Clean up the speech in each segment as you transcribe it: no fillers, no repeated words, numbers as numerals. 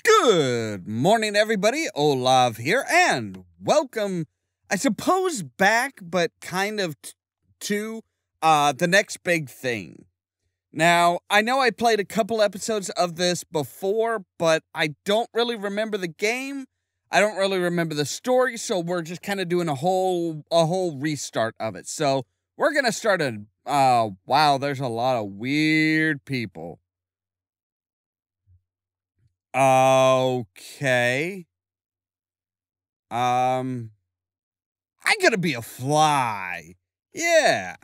Good morning, everybody. Ollamh here, and welcome, I suppose, back, but kind of to the next big thing. Now, I know I played a couple episodes of this before, but I don't really remember the game. I don't really remember the story, so we're just kind of doing a whole restart of it. So we're gonna start wow, there's a lot of weird people. Okay. I'm gonna be a fly. Yeah.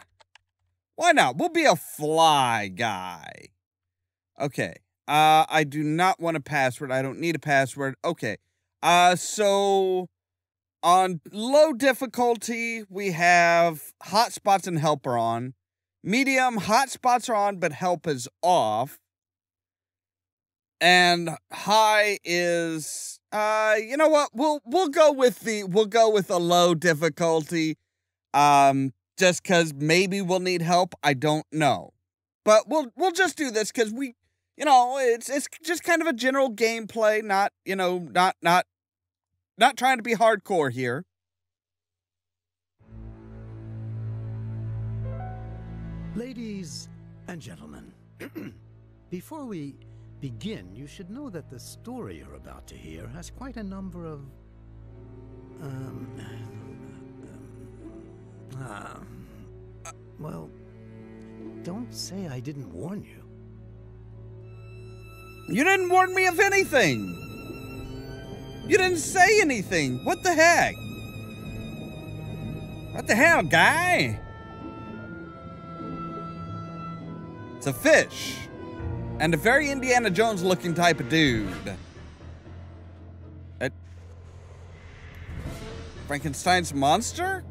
Why not? We'll be a fly guy. Okay. I do not want a password. I don't need a password. Okay. So on low difficulty, we have hotspots and help are on. Medium, hotspots are on, but help is off. And high is, you know what? We'll go with a low difficulty, just because maybe we'll need help. I don't know, but we'll just do this because it's just kind of a general gameplay, not trying to be hardcore here. Ladies and gentlemen, before we begin, you should know that the story you're about to hear has quite a number of well, don't say I didn't warn you. You didn't warn me of anything. You didn't say anything. What the heck? What the hell, guy? It's a fish. And a very Indiana Jones looking type of dude. Frankenstein's monster?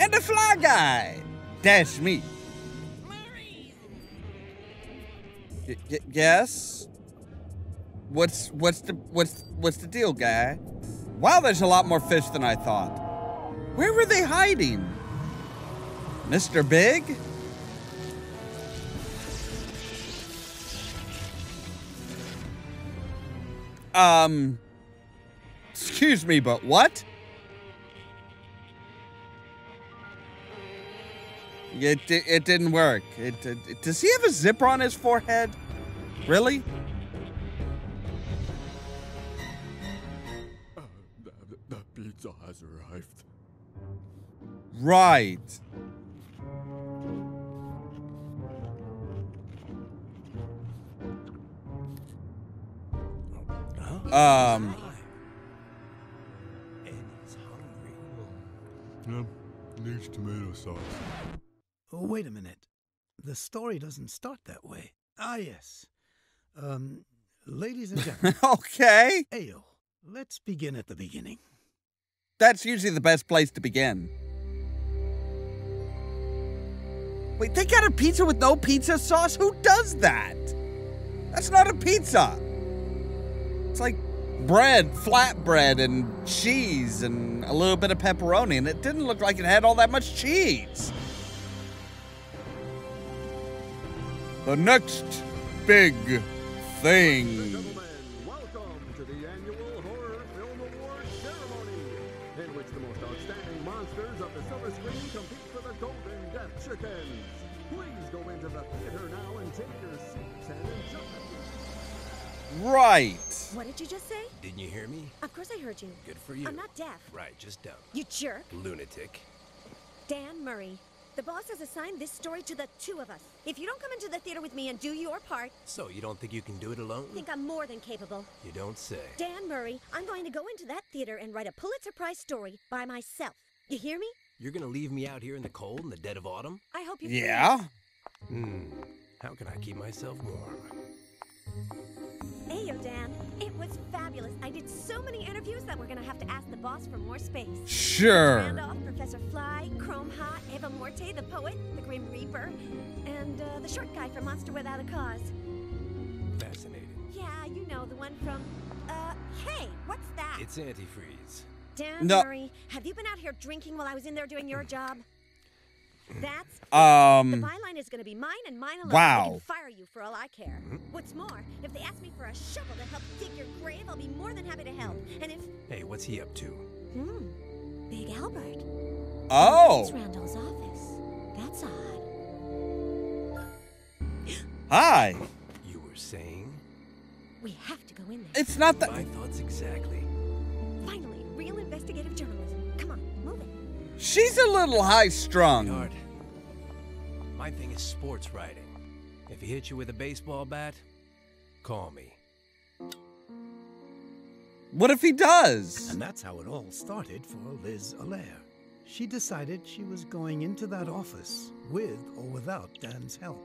And a fly guy. That's me. Yes? What's the deal, guy? Wow, there's a lot more fish than I thought. Where were they hiding? Mr. Big? Excuse me, but what? It didn't work. Does he have a zipper on his forehead? Really? The pizza has arrived. Right. And he's hungry. Needs tomato sauce. Wait a minute. The story doesn't start that way. Ah, yes. Ladies and gentlemen. Okay. Ayo, let's begin at the beginning. That's usually the best place to begin. Wait, they got a pizza with no pizza sauce? Who does that? That's not a pizza. It's like bread, flatbread, and cheese, and a little bit of pepperoni, and it didn't look like it had all that much cheese. The next big thing. Ladies and gentlemen, welcome to the annual Horror Film Awards ceremony, in which the most outstanding monsters of the silver screen compete for the Golden Death Chickens. Please go into the theater now and take your seats and enjoy. Right. What did you just say? Didn't you hear me? Of course I heard you. Good for you. I'm not deaf. Right, just dumb. You jerk. Lunatic. Dan Murray. The boss has assigned this story to the two of us. If you don't come into the theater with me and do your part... So, you don't think you can do it alone? I think I'm more than capable. You don't say. Dan Murray, I'm going to go into that theater and write a Pulitzer Prize story by myself. You hear me? You're gonna leave me out here in the cold in the dead of autumn? I hope you... Yeah? How can I keep myself warm? Ayo, Dan. It was fabulous. I did so many interviews that we're gonna have to ask the boss for more space. Sure. Randolph, Professor Fly, Chrome Ha, Eva Morte, the poet, the Grim Reaper, and the short guy from Monster Without a Cause. Fascinating. Yeah, you know, the one from, hey, what's that? It's antifreeze. Dan No. Murray, have you been out here drinking while I was in there doing your job? That's the byline is going to be mine and mine alone. Wow. I can fire you for all I care. What's more, if they ask me for a shovel to help dig your grave, I'll be more than happy to help. And if... Hey, what's he up to? Big Albert. Oh. It's Randall's office. That's odd. Hi. You were saying? We have to go in there. It's not that. My thoughts exactly. Finally, real investigative journalism. Come on, move it. She's a little high-strung. Sweetheart, my thing is sports writing. If he hits you with a baseball bat, call me. What if he does? And that's how it all started for Liz Ollamh. She decided she was going into that office with or without Dan's help.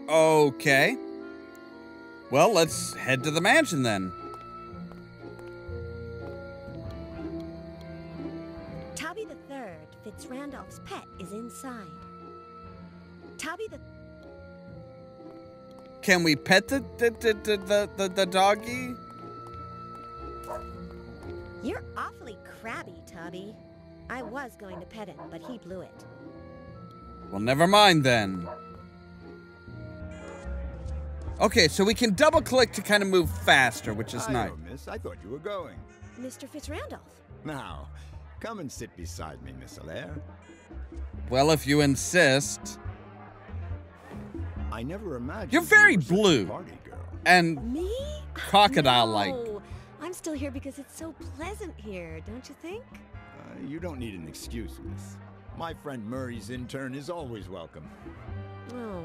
Okay. Well, let's head to the mansion then. Tubby the Third, Fitzrandolph's pet, is inside. Tubby the... Can we pet the doggy? You're awfully crabby, Tubby. I was going to pet him, but he blew it. Well, never mind then. Okay, so we can double-click to kind of move faster, which is nice. Hi, miss. I thought you were going. Mr. Fitzrandolph. Now, come and sit beside me, Miss Ollamh. Well, if you insist. I never imagined You're very you were such a blue. party girl. And Me? crocodile-like. No. I'm still here because it's so pleasant here, don't you think? You don't need an excuse, miss. My friend Murray's intern is always welcome. Oh.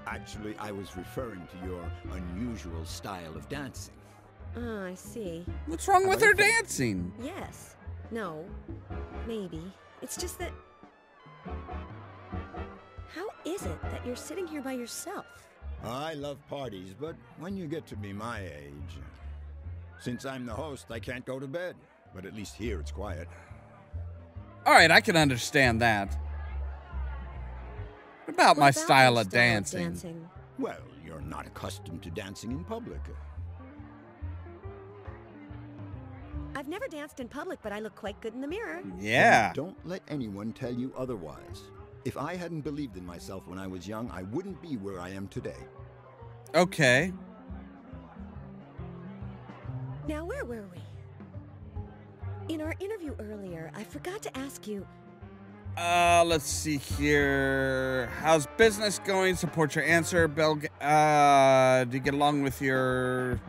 Actually, I was referring to your unusual style of dancing. Oh, I see. What's wrong with her dancing? Yes. No. Maybe. It's just that... How is it that you're sitting here by yourself? I love parties, but when you get to be my age... Since I'm the host, I can't go to bed. But at least here it's quiet. All right, I can understand that. What about my What about style your of dancing? Well, you're not accustomed to dancing in public. I've never danced in public, but I look quite good in the mirror. Yeah. Don't let anyone tell you otherwise. If I hadn't believed in myself when I was young, I wouldn't be where I am today. Okay. Now, where were we? In our interview earlier, I forgot to ask you... Let's see here. How's business going? Support your answer. Do you get along with your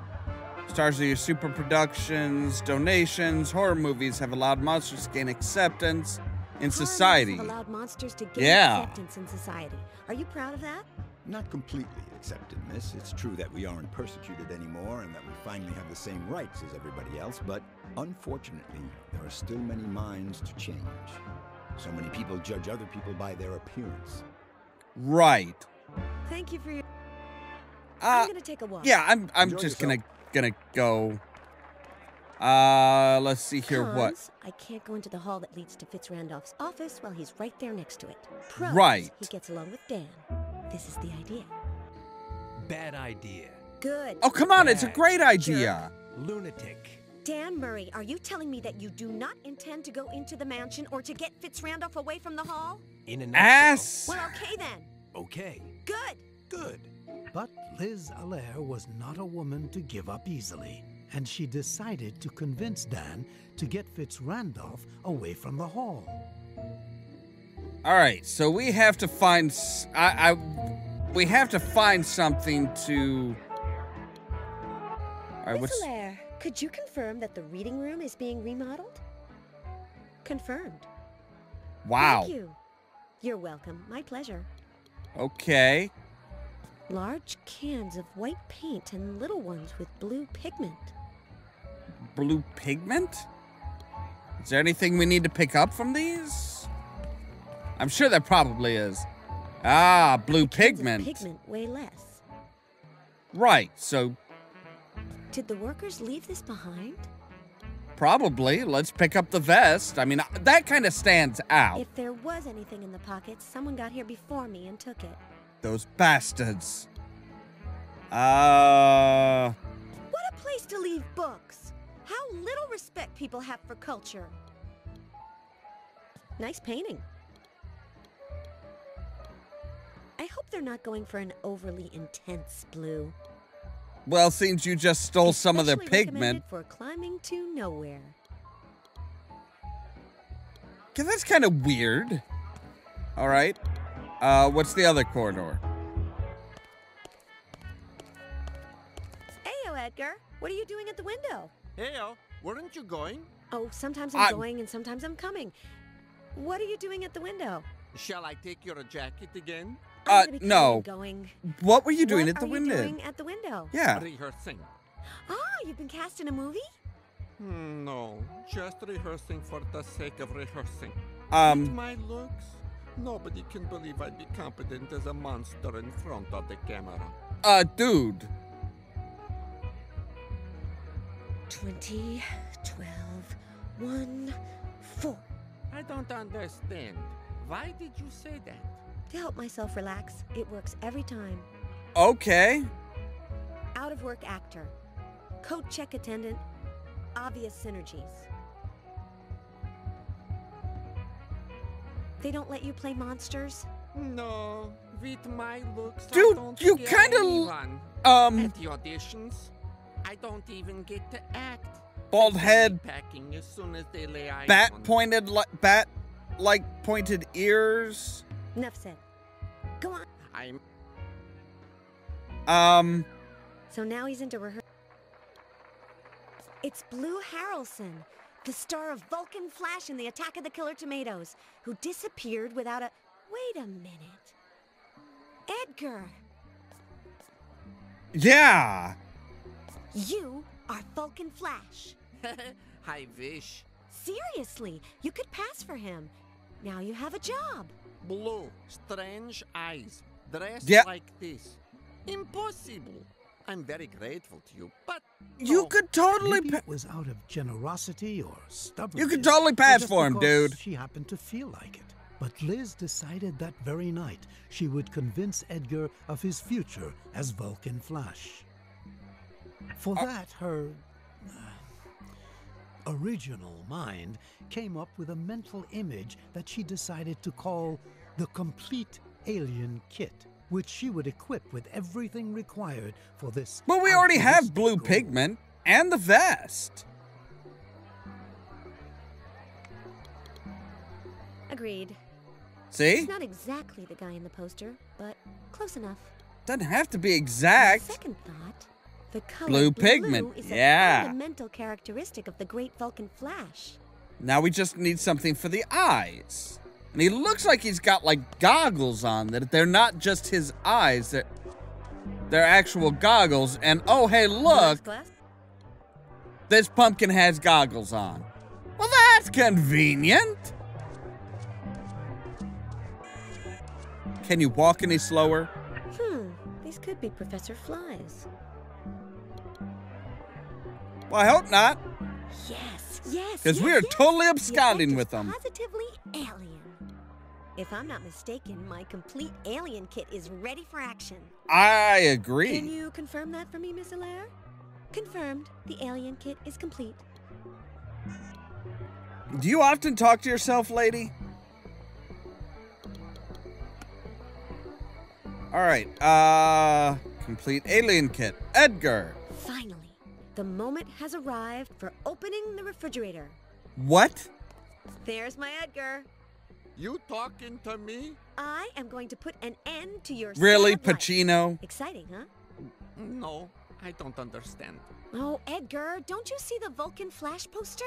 stars of your super productions, donations? Horror movies have allowed monsters to gain acceptance in society. Have allowed monsters to gain Yeah. acceptance in society. Are you proud of that? Not completely accepted, miss. It's true that we aren't persecuted anymore and that we finally have the same rights as everybody else, but unfortunately, there are still many minds to change. So many people judge other people by their appearance. Right. Thank you for your... I'm gonna take a walk. Yeah, I'm Enjoy just yourself. gonna go. Let's see here. What? Cons, I can't go into the hall that leads to Fitzrandolph's office while he's right there next to it. Pros, Right. He gets along with Dan. This is the idea. Bad idea. Good. Oh, come on! It's a great idea. Lunatic. Dan Murray, are you telling me that you do not intend to go into the mansion or to get Fitzrandolph away from the hall? In a Ass. Well, okay then. Okay. Good. Good. But Liz Ollamh was not a woman to give up easily, and she decided to convince Dan to get Fitzrandolph away from the hall. All right, so we have to find. We have to find something to. All right, Miss what's? Allaire, could you confirm that the reading room is being remodeled? Confirmed. Wow. Thank you. You're welcome. My pleasure. Okay. Large cans of white paint and little ones with blue pigment. Blue pigment? Is there anything we need to pick up from these? I'm sure there probably is. Ah, blue Cans of pigment. pigment weigh less. Right, so Did the workers leave this behind? probably. Let's pick up the vest. I mean, that kind of stands out. If there was anything in the pockets, someone got here before me and took it. Those bastards. What a place to leave books! How little respect people have for culture. Nice painting. I hope they're not going for an overly intense blue. Well, seems you just stole some of the Especially pigment. recommended for climbing to nowhere. Okay, that's kind of weird. All right. What's the other corridor? Heyo, Edgar. What are you doing at the window? Heyo, weren't you going? Oh, sometimes I'm going and sometimes I'm coming. What are you doing at the window? Shall I take your jacket again? I'm gonna be no. Going. What were you doing What at the are window? you doing at the window? Yeah. Rehearsing. Ah, you've been cast in a movie? No, just rehearsing for the sake of rehearsing. Um, My looks? Nobody can believe I'd be competent as a monster in front of the camera. Dude. 20, 12, 1, 4. I don't understand. Why did you say that? To help myself relax, it works every time. Okay. Out of work actor. Coat check attendant. Obvious synergies. They don't let you play monsters? No, with my looks, Dude, I don't you scare kinda, anyone. Um, At the auditions, I don't even get to act. bald They head, be packing as soon as they lay eyes bat on me. pointed, like pointed ears. Enough said. Go on. I'm So now he's into rehearsal. It's Blue Harrelson, the star of Vulcan Flash in the Attack of the Killer Tomatoes, who disappeared without a... Wait a minute. Edgar, Yeah. you are Vulcan Flash. I wish. Seriously, you could pass for him. Now you have a job. Blue, strange eyes, dressed Yeah. like this. Impossible. I'm very grateful to you, but You no. could totally Maybe it was out of generosity or stubbornness. You could totally or pass just for him, because dude. She happened to feel like it. But Liz decided that very night she would convince Edgar of his future as Vulcan Flash. For that, her original mind came up with a mental image that she decided to call the complete alien kit, which she would equip with everything required for this. Well, we already have altruistic blue goal. pigment and the vest. Agreed. See? He's not exactly the guy in the poster, but close enough. Doesn't have to be On exact. second thought, the color Blue pigment, is yeah. a fundamental characteristic of the Great Vulcan Flash. Now we just need something for the eyes. And he looks like he's got like goggles on, that they're not just his eyes, they're actual goggles. And oh, hey, look, Glass? this pumpkin has goggles on. Well, that's convenient. Can you walk any slower? These could be Professor Flies. Well, I hope not. Yes, yes. 'Cause yes, we are yes. totally The absconding effect with is them. Positively alien. If I'm not mistaken, my complete alien kit is ready for action. I Can agree. you confirm that for me, Miss Allaire? Confirmed. The alien kit is complete. Do you often talk to yourself, lady? All right, complete alien kit. Edgar. Finally, the moment has arrived for opening the refrigerator. What? There's my Edgar. You talking to me? I am going to put an end to your Really, sad life. Pacino? Exciting, huh? No, I don't understand. Oh, Edgar, don't you see the Vulcan Flash poster?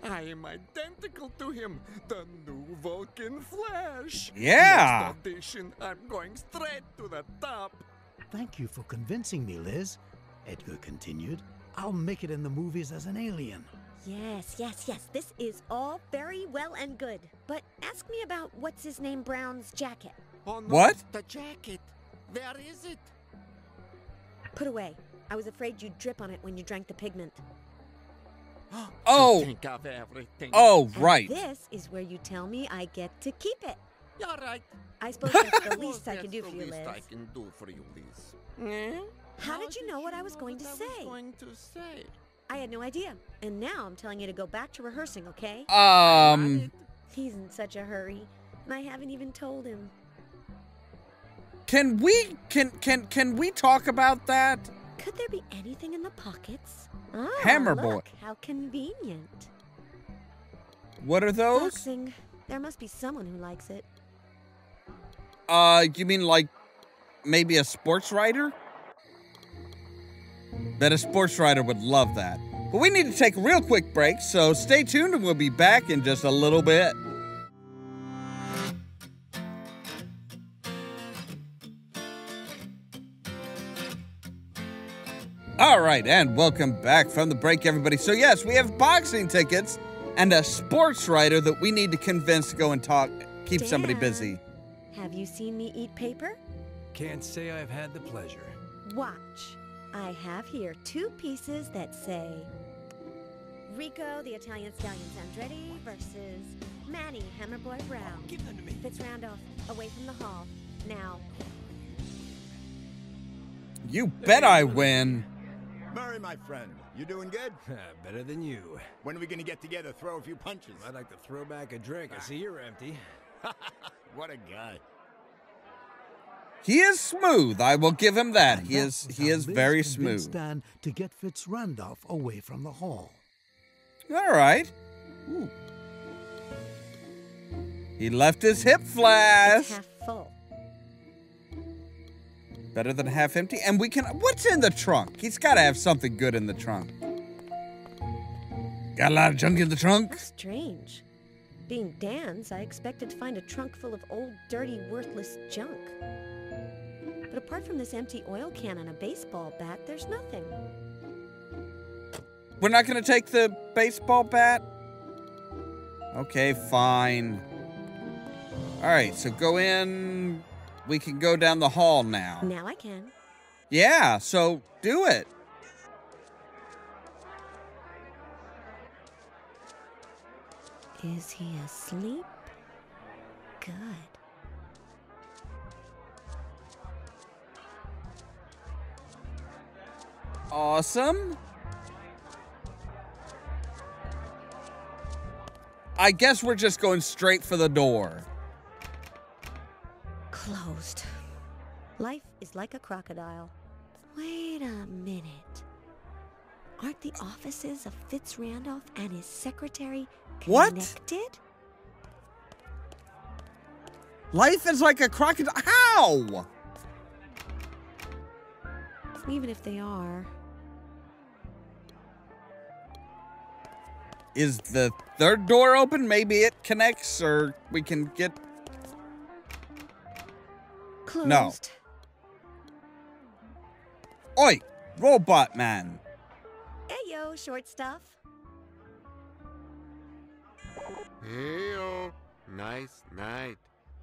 I am identical to him, the new Vulcan Flash. Yeah. Next audition, I'm going straight to the top. Thank you for convincing me, Liz, Edgar continued. I'll make it in the movies as an alien. Yes, yes, yes. This is all very well and good. But ask me about what's-his-name Brown's jacket. Oh, no, What? The jacket. Where is it? Put away. I was afraid you'd drip on it when you drank the pigment. Oh. Think of everything. Oh, And right. this is where you tell me I get to keep it. You're right. I suppose that's the Well, least I can that's do the for you, least Liz. I can do for you, Liz. How did you know what I was going to what I say? was going to say? I had no idea. And now I'm telling you to go back to rehearsing, okay? He's in such a hurry. I haven't even told him. Can we talk about that? Could there be anything in the pockets? Ah, Hammer boy. look, how convenient. What are those? Boxing. There must be someone who likes it. You mean like maybe a sports writer? Bet a sports writer would love that. But we need to take a real quick break, so stay tuned and we'll be back in just a little bit. All right, and welcome back from the break, everybody. So yes, we have boxing tickets and a sports writer that we need to convince to go and keep somebody Dan, busy. Have you seen me eat paper? Can't say I've had the pleasure. Watch. I have here 2 pieces that say Rico, the Italian Stallion Sandretti versus Manny, Hammerboy Brown. Give them to me. Fitz Randolph, away from the hall. Now, You bet I win. Murray, my friend, you doing good? Better than you. When are we gonna get together, throw a few punches? I'd like to throw back a drink. I see you're empty. What a guy. He is smooth. I will give him that. And He that is was he how is Liz very convinced smooth. Dan to get Fitz Randolph away from the hall. All right. Ooh. He left his hip it's flash. half full. Better than half empty. And we can. What's in the trunk? He's got to have something good in the trunk. Got a lot of junk in the trunk. How strange. Being Dan's, I expected to find a trunk full of old, dirty, worthless junk. But apart from this empty oil can and a baseball bat, there's nothing. We're not going to take the baseball bat? Okay, fine. All right, so go in. We can go down the hall now. Now I can. Yeah, so do it. Is he asleep? Good. Awesome. I guess we're just going straight for the door. Closed. Life is like a crocodile. Wait a minute. Aren't the offices of Fitz Randolph and his secretary What? connected? Life is like a crocodile. How? Even if they are. Is the third door open? Maybe it connects, or we can get... Closed. No. Oi, robot man. Hey yo, short stuff. Hey-o. Nice night.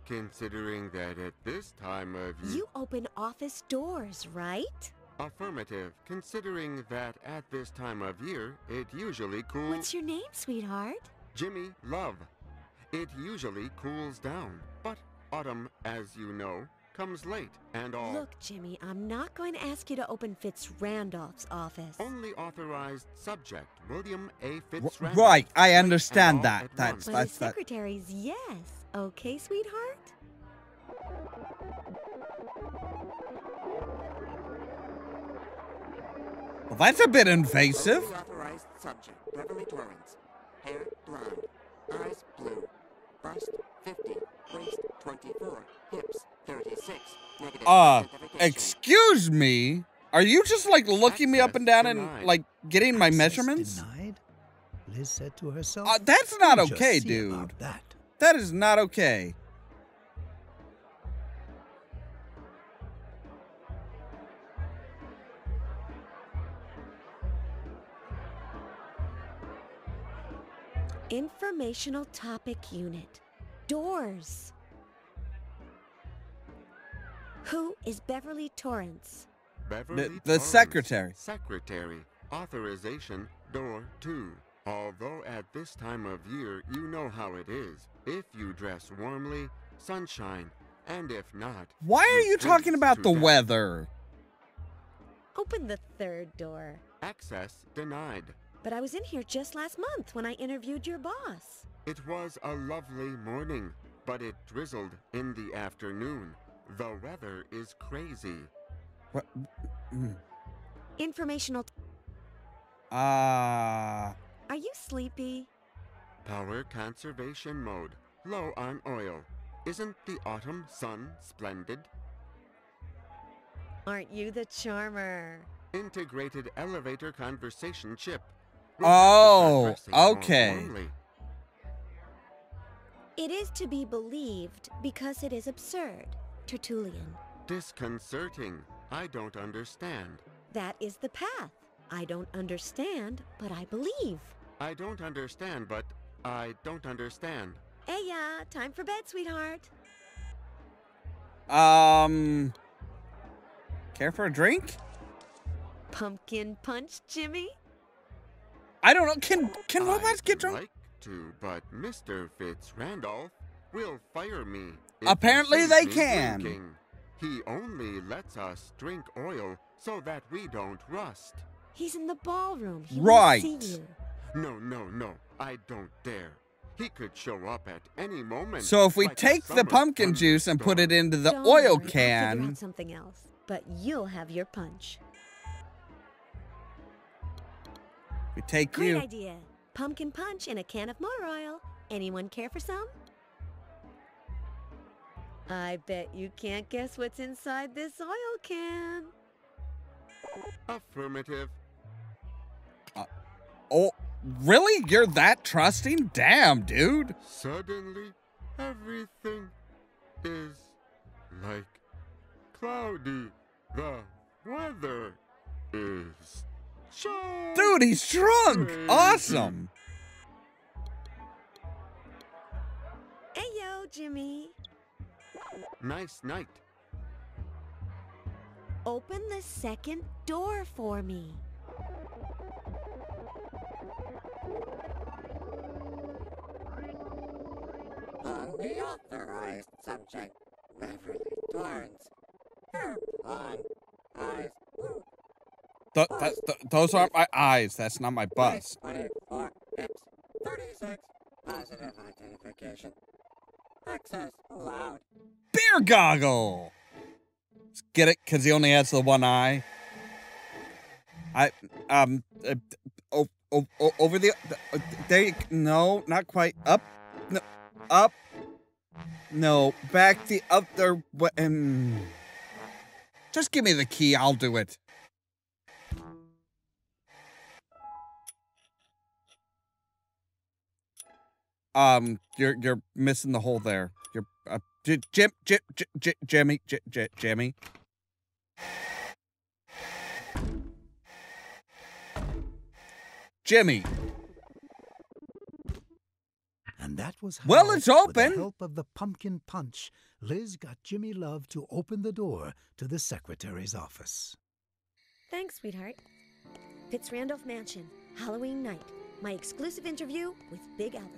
Considering that at this time of year... You open office doors, right? Affirmative. Considering that at this time of year, it usually cools... What's your name, sweetheart? Jimmy Love. It usually cools down. But autumn, as you know, comes late and all... Look, Jimmy, I'm not going to ask you to open Fitz Randolph's office. Only authorized subject, William A. Fitz Randolph. Right, I Late and understand all that. at That's once. But his that. secretary's yes. Okay, sweetheart? Well, that's a bit invasive. Only authorized subject, Beverly Torrance. Hair blonde. Eyes blue. Bust 50. Waist 24. Hips 36. Negative identification. Excuse me? Are you just like looking me up and down and Denied. like getting my Access measurements? Denied? Liz said to herself. That's not "We'll just okay, see dude. about that. That is not okay. Informational topic unit. Doors. Who is Beverly Torrance? Beverly The Torrance, secretary. Secretary. Authorization, door 2. Although at this time of year, you know how it is. If you dress warmly, sunshine, and if not... Why are you talking freeze about to the death. weather? Open the third door. Access denied. But I was in here just last month when I interviewed your boss. It was a lovely morning, but it drizzled in the afternoon. The weather is crazy. What? Informational. Ah. Are you sleepy? Power conservation mode. Low on oil. Isn't the autumn sun splendid? Aren't you the charmer? Integrated elevator conversation chip. Oh, okay. It is to be believed because it is absurd. Tertullian. Disconcerting. I don't understand. That is the path. I don't understand, but I believe. I don't understand, but I don't understand. Hey, time for bed, sweetheart. Care for a drink? Pumpkin punch, Jimmy? I don't know. Can robots get I'd drunk? like to, but Mr. Fitz-Randolph will fire me. if he Apparently sees they me can. drinking. He only lets us drink oil so that we don't rust. He's in the ballroom. He Right. won't see you. No. I don't dare. He could show up at any moment. So if we like a take the summer pumpkin juice and put it thunderstorm. into the Don't oil worry, I'll figure can, out something else. But you'll have your punch. we take Great you. idea. Pumpkin punch in a can of motor oil. Anyone care for some? I bet you can't guess what's inside this oil can. Affirmative. Oh, really? You're that trusting? Damn, dude. Suddenly, everything is like cloudy. The weather is so Dude, he's drunk. crazy. Awesome. Hey, yo, Jimmy. Nice night. Open the second door for me. Unauthorized subject, Beverly Torrance. Her blonde eyes blue. Those aren't my eyes. That's not my bust. 24 hips, 36 positive identification. Access allowed. Beer goggle. Get it? Because he only has the one eye. Over the there. No, not quite. Up. No, up. No, back the other way. Just give me the key. I'll do it. You're missing the hole there. You're Jimmy. Jimmy. And that was how, Well, it's with the open. help of the pumpkin punch, Liz got Jimmy Love to open the door to the secretary's office. Thanks, sweetheart. Fitz-Randolph Mansion, Halloween night. My exclusive interview with Big Albert.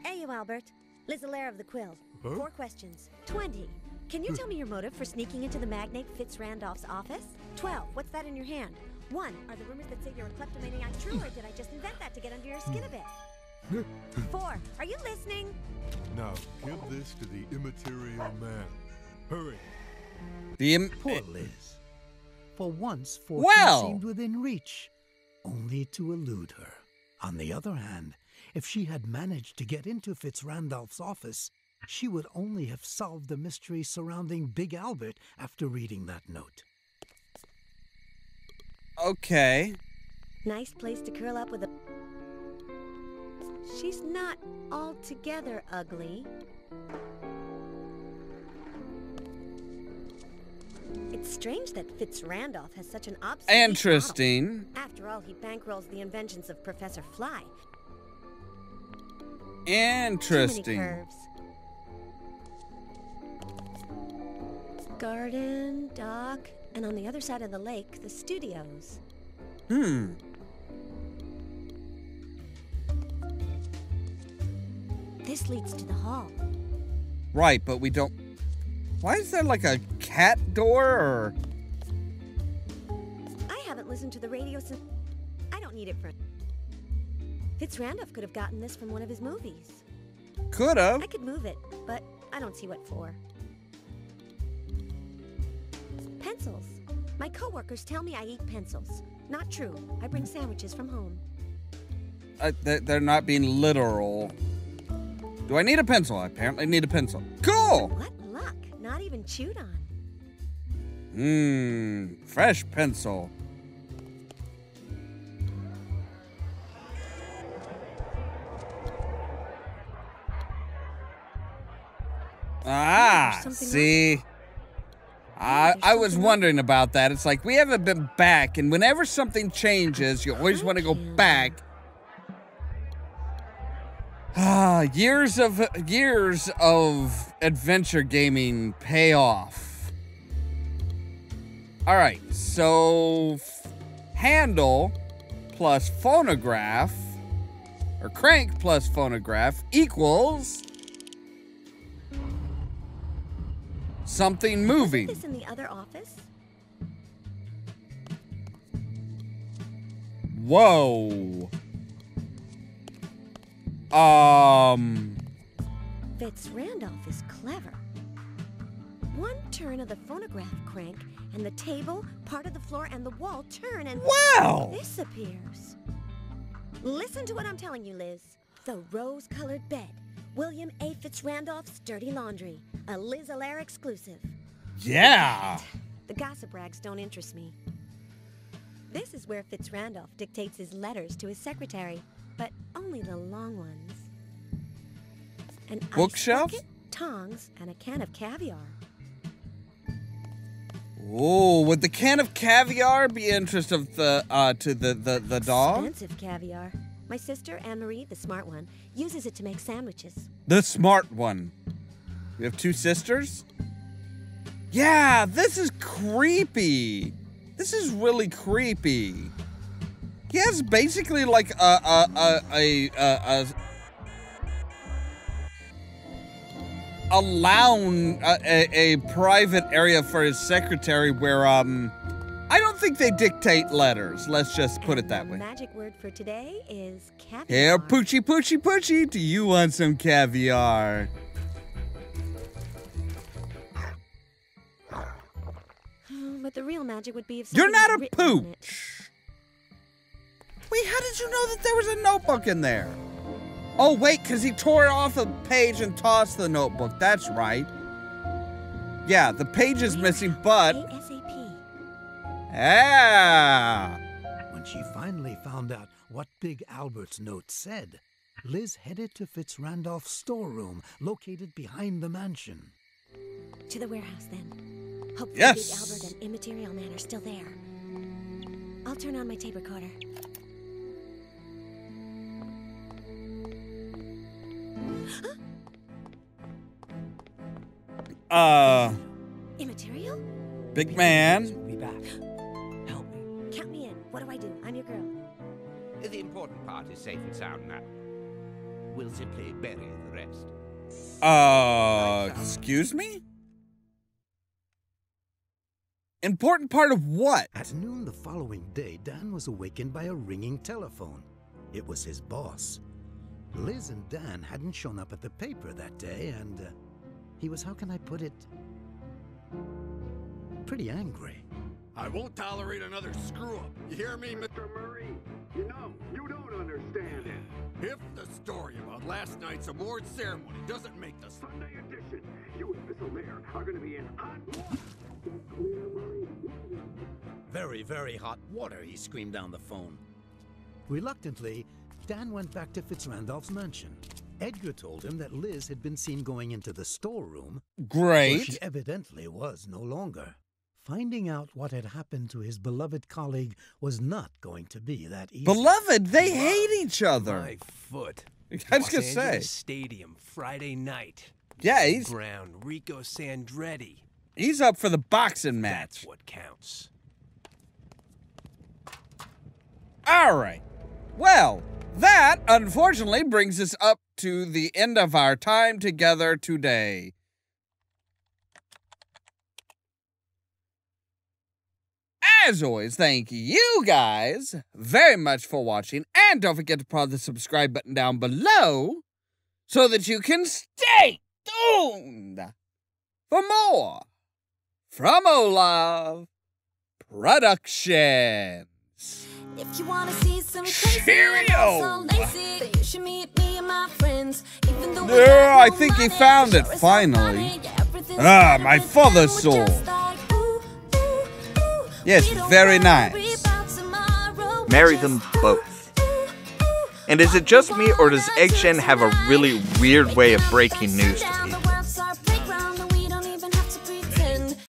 Hey, you, Albert. Liz Allaire of the Quill. 4 questions. 20. Can you tell me your motive for sneaking into the magnate Fitz-Randolph's office? 12. What's that in your hand? 1. Are the rumors that say you're a kleptomaniac true, or did I just invent that to get under your skin a bit? 4. Are you listening? Now, give this to the immaterial man. Hurry. Poor Liz. For once, fortune Well. seemed within reach, only to elude her. On the other hand, if she had managed to get into Fitz-Randolph's office, she would only have solved the mystery surrounding Big Albert after reading that note. Okay. Nice place to curl up with a... She's not altogether ugly. It's strange that Fitz-Randolph has such an obsolete Interesting. model. After all, he bankrolls the inventions of Professor Fly. Too many Interesting. curves. garden, dock, and on the other side of the lake, the studios. This leads to the hall. Right, but we don't... Why is there like a cat door or... I haven't listened to the radio since... I don't need it for... Fitz Randolph could have gotten this from one of his movies. Could have. I could move it, but I don't see what for. Pencils. My coworkers tell me I eat pencils. Not true. I bring sandwiches from home. They're not being literal. Do I need a pencil? I apparently need a pencil. Cool! What luck. Not even chewed on. Fresh pencil. Ah, see? I was wondering about that. It's like we haven't been back, and whenever something changes, you always want to go back. Years of adventure gaming pay off. All right, so handle plus phonograph, or crank plus phonograph equals something moving. Is this in the other office? Whoa. Fitz Randolph is clever. One turn of the phonograph crank, and the table, part of the floor, and the wall turn, and wow, this appears. Listen to what I'm telling you, Liz. The rose-colored bed. William A. Fitz Randolph's Dirty Laundry. A Liz Allaire exclusive. Yeah. The gossip rags don't interest me. This is where Fitz Randolph dictates his letters to his secretary, but only the long ones. An bookshelf? Ice bucket, tongs, and a can of caviar. Oh, would the can of caviar be interest of the to the dog? Expensive caviar. My sister, Anne-Marie, the smart one, uses it to make sandwiches. The smart one. We have two sisters? Yeah, this is creepy. This is really creepy. He has basically like a lounge, a private area for his secretary where I don't think they dictate letters. Let's just put it that way. The magic word for today is caviar. Here, Poochie, Poochie, Poochie, do you want some caviar? But the real magic would be if you're not something a was written on it. pooch. Wait, how did you know that there was a notebook in there? Oh, wait, because he tore off a page and tossed the notebook. That's right. Yeah, the page is missing, but... ASAP. Yeah. When she finally found out what Big Albert's note said, Liz headed to Fitz Randolph's storeroom, located behind the mansion. To the warehouse, then. Hopefully yes. Big Albert and Immaterial Man are still there. I'll turn on my tape recorder. Immaterial? Big man. Be back. Help me. Count me in. What do I do? I'm your girl. The important part is safe and sound now. We'll simply bury the rest. Excuse me? Important part of what? At noon the following day, Dan was awakened by a ringing telephone. It was his boss. Liz and Dan hadn't shown up at the paper that day, and he was, how can I put it, pretty angry. I won't tolerate another screw-up. You hear me, Mr. Murray? You know, you don't understand it. If the story about last night's award ceremony doesn't make the Sunday edition, you and Miss Allaire are going to be in hot water. Very, very hot water, he screamed down the phone. Reluctantly, Dan went back to Fitz Randolph's mansion. Edgar told him that Liz had been seen going into the storeroom. Great. Where she evidently was no longer. Finding out what had happened to his beloved colleague was not going to be that easy. Beloved, they hate each other. My foot. I was gonna Los say. Angeles Stadium, Friday night. Yeah, he's... Ground, Rico Sandretti. He's up for the boxing match. That's what counts. All right. Well, that unfortunately brings us up to the end of our time together today. As always, thank you guys very much for watching, and don't forget to press the subscribe button down below so that you can stay tuned for more from Ollamh Productions. If you wanna see some crazy Cheerio! and also lazy, then you should meet me and my friends. Even though we Yeah, got I no think he money, found sure it is finally. funny. Yeah, everything's Ah, better my with father's them. We're sword. just like, ooh, ooh, ooh. Yes, We don't very worry nice. about tomorrow. Marry We're them just both. And is it just me, or does Egg Shen have a really weird way of breaking news to people?